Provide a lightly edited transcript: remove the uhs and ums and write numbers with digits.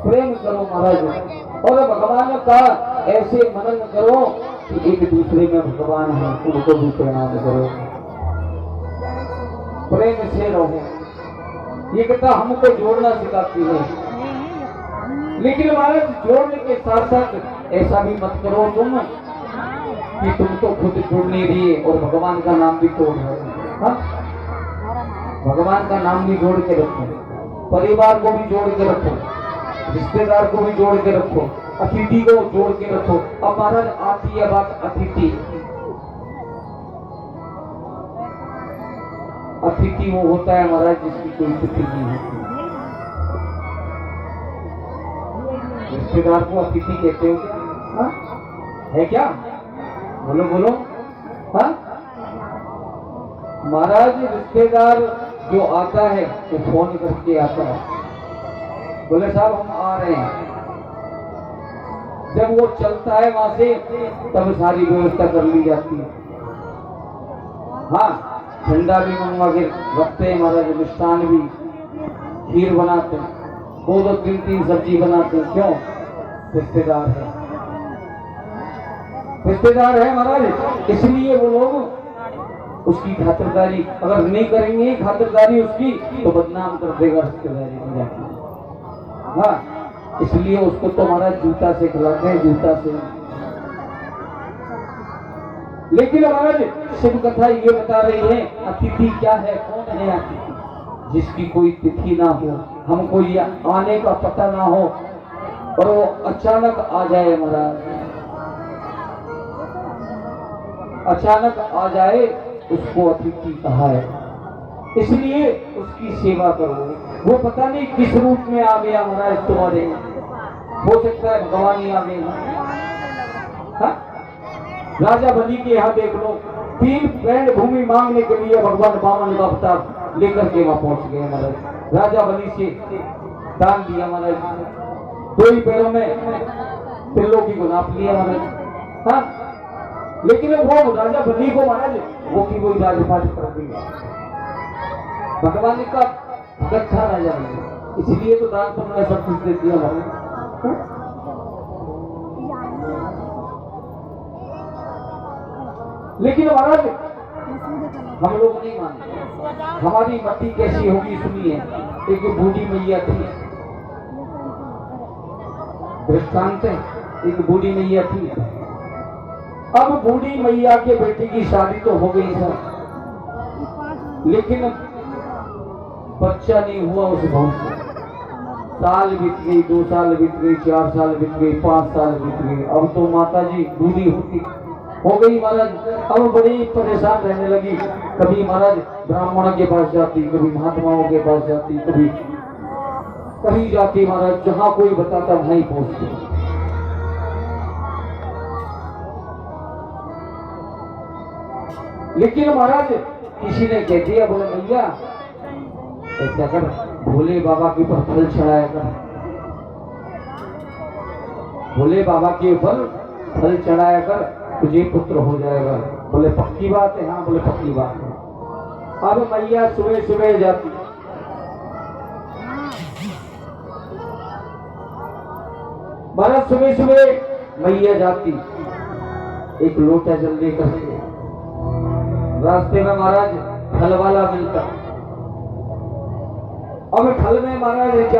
प्रेम करो महाराज, और भगवान का ऐसे मनन करो कि एक दूसरे में भगवान है, उनको भी प्रणाम करो, प्रेम से रहो। ये कथा हमको जोड़ना सिखाती है, लेकिन महाराज जोड़ने के साथ साथ ऐसा भी मत करो तुम कि तुम तो खुद जुड़ नहीं रही और भगवान का नाम भी तोड़ रहे हो। हाँ? भगवान का नाम भी जोड़ के रखो, परिवार को भी जोड़ के रखो, रिश्तेदार को भी जोड़ के रखो, अतिथि को जोड़ के रखो। अब महाराज आती है बात अतिथि। अतिथि वो होता है महाराज जिसकी कोई तिथि नहीं होती। रिश्तेदार को अतिथि कहते हो क्या? हाँ? है क्या? बोलो बोलो। हाँ महाराज, रिश्तेदार जो आता है वो फोन करके आता है, बोले साहब हम आ रहे हैं। जब वो चलता है वहां से तब सारी व्यवस्था कर ली जाती है। हाँ, ठंडा भी मंगवा के रखते हैं महाराज, मिष्ठान भी, खीर बनाते हैं, दो दो तीन तीन सब्जी बनाते हैं। क्यों? रिश्तेदार है, रिश्तेदार है महाराज, इसलिए वो लोग उसकी खातिरदारी अगर नहीं करेंगे, खातिरदारी उसकी, तो बदनाम कर देगा रिश्तेदारी में जाके। हाँ, इसलिए उसको तो महाराज जूता से खिलाते हैं, जूता से। लेकिन महाराज शिव कथा ये बता रही है अतिथि क्या है, कौन है अतिथि? जिसकी कोई तिथि ना हो, हमको ये आने का पता ना हो और वो अचानक आ जाए महाराज, अचानक आ जाए, उसको अतिथि कहा है। इसलिए उसकी सेवा करो। वो पता नहीं किस रूप में आ गया महाराज तुम्हारे, हो सकता है भगवान ही आ गए। हाँ? राजा बलि के यहाँ देख लो, 3 पैंड भूमि मांगने के लिए भगवान वामन का अवतार लेकर के वहां पहुंच गए महाराज। राजा बलि से दान दिया महाराज, 2 ही पैरों में त्रिलोकी को नाप लिया महाराज। हाँ? लेकिन वो राजा बलि को महाराज वो की वही राजपाट कर दिया। भगवान का भगत था राजा बलि, इसलिए तो दान पुण्य सब कुछ दे दिया महाराज। लेकिन महाराज हम लोग नहीं मानते। हमारी मति कैसी होगी सुनिए। एक बूढ़ी मैया थी, दृष्टांत है, एक बूढ़ी मैया थी। अब बूढ़ी मैया के बेटे की शादी तो हो गई सर, लेकिन बच्चा नहीं हुआ उस बहू को। साल बीत गई, 2 साल बीत गई, 4 साल बीत गई, 5 साल बीत गई। अब तो माता जी बूढ़ी हो गई महाराज, अब बड़ी परेशान रहने लगी। कभी महाराज ब्राह्मण के पास जाती, कभी महात्माओं के पास जाती, कभी कहीं जाती महाराज, जहां कोई बताता वहीं पहुंचती। लेकिन महाराज किसी ने कह दिया, बोले भैया ऐसा कर, भोले बाबा के ऊपर फल चढ़ाया कर, भोले बाबा के ऊपर फल चढ़ाया कर, तुझे पुत्र हो जाएगा। बोले पक्की बात है? हाँ बोले पक्की बात है। अब मैया सुबह सुबह जाती, महाराज सुबह सुबह मैया जाती, एक लोटा जल लेकर के। रास्ते में महाराज फल वाला मिलता। अब फल में महाराज क्या